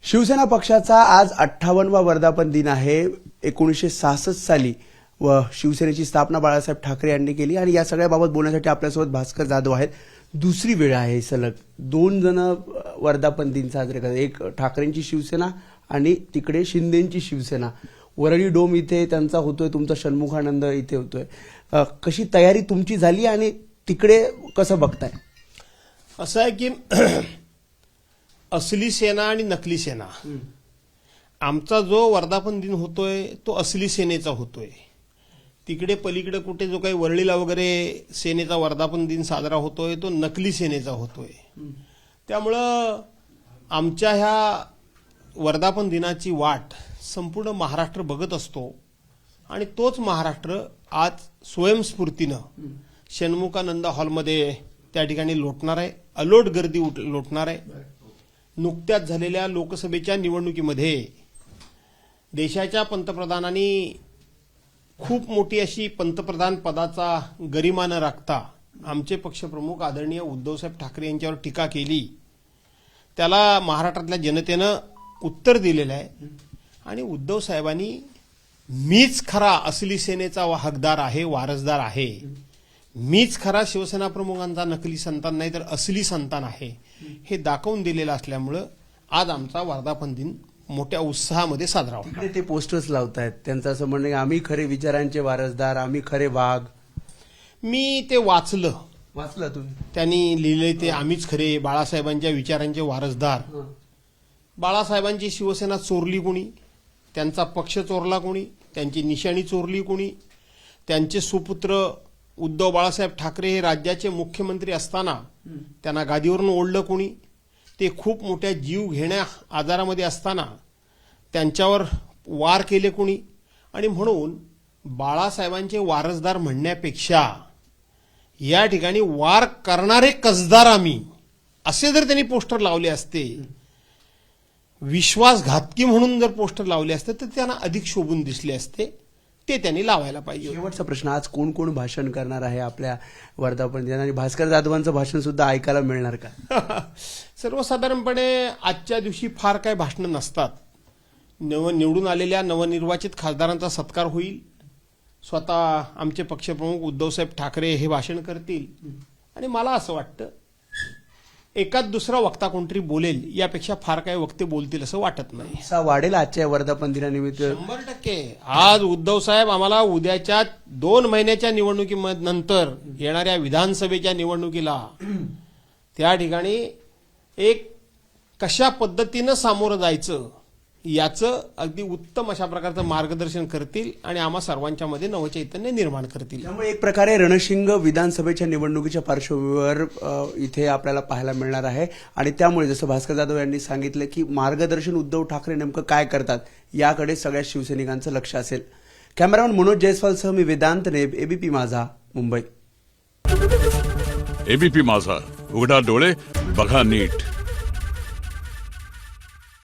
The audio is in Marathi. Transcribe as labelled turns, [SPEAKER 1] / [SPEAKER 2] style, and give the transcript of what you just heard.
[SPEAKER 1] शिवसेना पक्षाचा आज 58वा वर्धापन दिन आहे। 1966 साली व शिवसेनेची स्थापना बाळासाहेब ठाकरे यांनी केली आणि या सगळ्याबाबत बोलण्यासाठी आपल्यासोबत भास्कर जाधव आहेत। दुसरी वेळ आहे सलग दोन जण वर्धापन दिन साजरे करतात, एक ठाकरेंची शिवसेना आणि तिकडे शिंदेंची शिवसेना। वरळी डोम इथे त्यांचा होतोय, तुमचा षण्मुखानंद इथे होतोय। कशी तयारी तुमची झाली आणि तिकडे कसं बघताय?
[SPEAKER 2] असं आहे की असली सेना आणि नकली सेना, आमचा जो वर्धापन दिन होतोय तो असली सेनेचा होतोय। तिकडे पलीकडे कुठे जो काही वरळीला वगैरे सेनेचा वर्धापन दिन साजरा होतोय तो नकली सेनेचा होतोय। त्यामुळं आमच्या ह्या वर्धापन दिनाची वाट संपूर्ण महाराष्ट्र बघत असतो आणि तोच महाराष्ट्र आज स्वयंस्फूर्तीनं षण्मुखानंद हॉलमध्ये त्या ठिकाणी लोटणार आहे। अलोट गर्दी लोटणार आहे। नुकत्याच झालेल्या लोकसभेच्या निवडणुकीमध्ये देशाच्या पंतप्रधानांनी खूप मोठी अशी पंतप्रधान पदाचा गरिमा न राखता आमचे पक्षप्रमुख आदरणीय उद्धवसाहेब ठाकरे यांच्यावर टीका केली। त्याला महाराष्ट्रातल्या जनतेनं उत्तर दिलेलं आहे आणि उद्धव साहेबांनी मीच खरा असली सेनेचा हकदार आहे, वारसदार आहे, मीच खरा शिवसेना प्रमुखांचा नकली संतान नाही तर असली संतान आहे हे दाखवून दिलेलं असल्यामुळं आज आमचा वर्धापन दिन मोठ्या उत्साहामध्ये साजरा होतो।
[SPEAKER 1] तिकडे ते पोस्टर्स लावतायत, त्यांचं असं म्हणणं आम्ही खरे विचारांचे वारसदार, आम्ही खरे वाघ।
[SPEAKER 2] मी ते वाचलं
[SPEAKER 1] तुम्ही?
[SPEAKER 2] त्यांनी लिहिलंय ते आम्हीच खरे बाळासाहेबांच्या विचारांचे वारसदार। बाळासाहेबांची शिवसेना चोरली कोणी, त्यांचा पक्ष चोरला कोणी, त्यांची निशाणी चोरली कोणी, त्यांचे सुपुत्र उद्धव बाळासाहेब ठाकरे हे राज्याचे मुख्यमंत्री असताना त्यांना गादीवरून ओढलं कोणी, ते खूप मोठ्या जीव घेण्या आजारामध्ये असताना त्यांच्यावर वार केले कोणी। आणि म्हणून बाळासाहेबांचे वारसदार म्हणण्यापेक्षा या ठिकाणी वार करणारे कसदार आम्ही असे जर त्यांनी पोस्टर लावले असते, विश्वासघातकी म्हणून जर पोस्टर लावले असते तर त्यांना अधिक शोभून दिसले असते, ते त्यांनी लावायला पाहिजे।
[SPEAKER 1] शेवटचा प्रश्न, आज कोण कोण भाषण करणार आहे आपल्या वर्धापन दिनात आणि भास्कर जाधवांचं भाषण सुद्धा ऐकायला मिळणार का?
[SPEAKER 2] सर्वसाधारणपणे आजच्या दिवशी फार काही भाषणं नसतात। निवडून आलेल्या नवनिर्वाचित खासदारांचा सत्कार होईल, स्वतः आमचे पक्षप्रमुख उद्धवसाहेब ठाकरे हे भाषण करतील आणि मला असं वाटतं एकाच दुसरा वक्ता कोणतरी बोलेल, यापेक्षा फार काही वक्ते बोलतील असं वाटत नाही।
[SPEAKER 1] असा वाढेल आजच्या वर्धापन दिनानिमित्त
[SPEAKER 2] 100%। आज उद्धव साहेब आम्हाला उद्याच्या 2 महिन्याच्या निवडणुकीनंतर येणाऱ्या विधानसभेच्या निवडणुकीला त्या ठिकाणी एक कशा पद्धतीनं सामोरं जायचं याचं अगदी उत्तम अशा प्रकारचं मार्गदर्शन करतील आणि आम्हा सर्वांच्या मध्ये नवचैतन्य निर्माण करतील।
[SPEAKER 1] त्यामुळे एक प्रकारे रणशिंग विधानसभेच्या निवडणुकीच्या पार्श्वभूमीवर इथे आपल्याला पाहायला मिळणार आहे आणि त्यामुळे जसं भास्कर जाधव यांनी सांगितलं की मार्गदर्शन उद्धव ठाकरे नेमकं काय करतात याकडे सगळ्या शिवसैनिकांचं लक्ष असेल। कॅमेरामॅन मनोज जयस्वालसह मी वेदांत नेब, एबीपी माझा, मुंबई।
[SPEAKER 3] एबीपी माझा, उघडा डोळे बघा नीट।